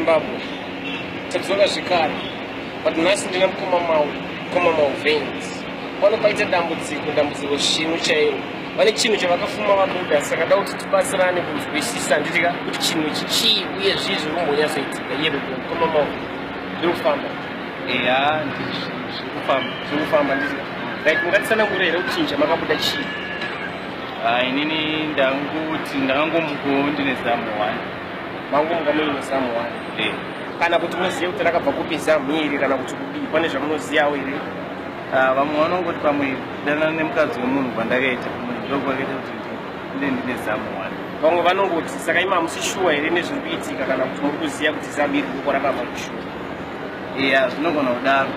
Zimbabwe. Tadzoka zvikari. But nhasi ndina mukoma Veins. Vanopaita dambudziko shinu chairo. Vane chinhu chavakafuma vabuda, saka da kuti tibatsirane kunzwisisa nditika kuti chinhu ichi chii uye zvii zviri kumbonyatsoitika iye mukoma zviri kufamba. Eya, zviri kufamba nditika. Right, ungatitsanangura here kuchinja makabuda chii? Inini ndakangomuko ndine zamu 1. Mangomuka muine zamu 1. Kana kuti muzive kuti rakabva kupi zamu iri kana kuti kudii, pane zvamunoziyawo here? Vamwe vanongoti pamwe danana nemukadzi wemunhu kwandakaita ndokwakaita kuti ndine zamu 1. Vamwe vanongoti saka imi hamusi shuwa here nezviri kuitika kana kuti muri kuziva kuti zamu iri kuko rakabva kushuwa? Iya, zvinogona kudaro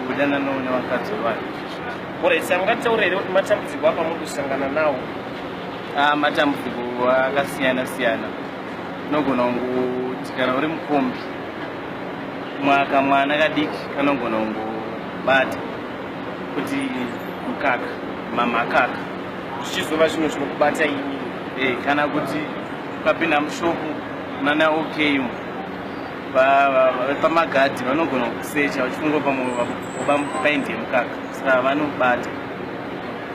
kudananawo nevakadzi vevanhu. Alright, saka mungatitaura here kuti matambudziko apa muri kusangana nawo? Matambudziko akasiyana-siyana. Unogona kungoti kana uri mukombi kamwana kadiki kanogona kungobata kuti mukaka mamakaka zvichizova zvinhu zvinokubata ini. Kana kuti ukapinda mushopu nana OK pamagadhi vanogona kusecha vachifunga pamwe paindi yemukaka, saka vanobata.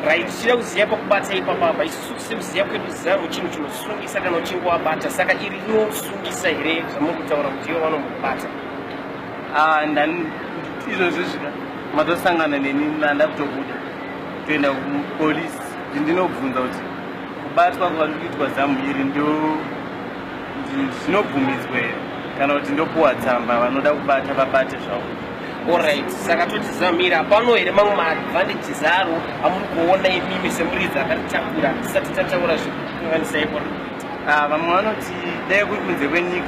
Right, tichida kuziva pakubata ipapapa, isusu sekuziva kwedu zamu chinhu chinosungisa kana uchingowabata, saka iri rinosungisa here zvamuri kutaura kuti ivo vanomubata? Izvozvo zvika matosangana neni nanda kutobuda toenda kupolisi ndinobvunza kuti kubatwa kwari kuitwa zamu iri zvinobvumidzwa here kana kuti ndopuwa tsamba vanoda kubata vabate zvavo. Alright, saka toti zamu iri hapano here mamwe maadvantages aro amuri kuona imimi semuridzi akatitakura tisati tataura zvekukanganisa ipora? Vamwe vanoti dai kuri kunze kwenyika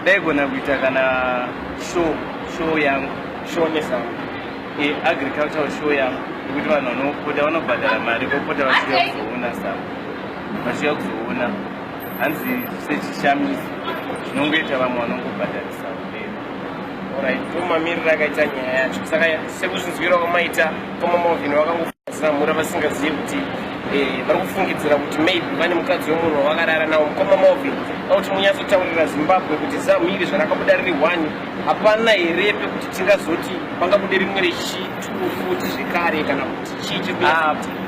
daigona kuita kana show yangu nezamu agricultural show yangu yekuti vanhu vanopota vanobhadhara mari vopota vachiuya kuzoona zamu vachiuya kuzoona hanzi sechishamisa zvinongoita vamwe vanongobhadharisa. Alright, ndomamiriro akaita nyaya yacho, saka sekuzvinzwira kwamaita kwamamovhini vakangofazamura vasingazivi kuti vari kufungidzira kuti maybe vane mukadzi wemunhu wavakarara nawo mukoma movhini akuti munyatsotaurira Zimbabwe kuti zamu iri zvarakabuda riri 1 hapana here pekuti tingazoti pangabude rimwe rechi2 futi zvekare kana kuti chii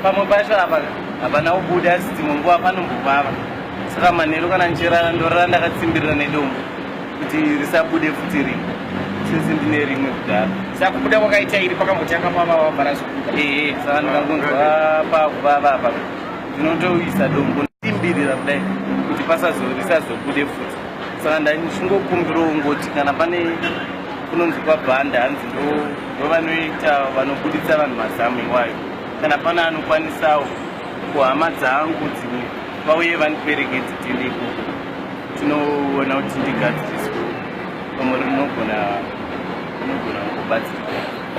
pamwe pacho apa hapana kubuda asi dzimwe nguva panombovava, saka manheru kana nchirara ndorara ndakatsimbirira nedombo kuti risabude futi rimwe since ndine rimwe kudhara. Saka kubuda kwakaita iri pakambotanga pavava bhara zvokuda. Saka ndakangonzwa pakuvava apa ndinotoisa dombo ndimbirira kudai kuti risazobude futi. Saka ndachingokumbirawo ngoti kana pane kunonzi kwabhanda hanzi ndo vanoita vanobuditsa vanhu mazamu iwayo, kana pane anokwanisawo kuhama dzangu dzimwe vauye vandiperekedze tiende ikoko tinoona kuti ndigadziriswe pamwe rinogona kubatsira.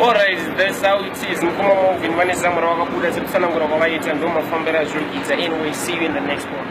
Alright, that's how it is. Mukoma movhini vane zamu ravakabuda sekutsanangura kwavaita ndo mafambiro azviri kuita. Anyway, see you in the next one.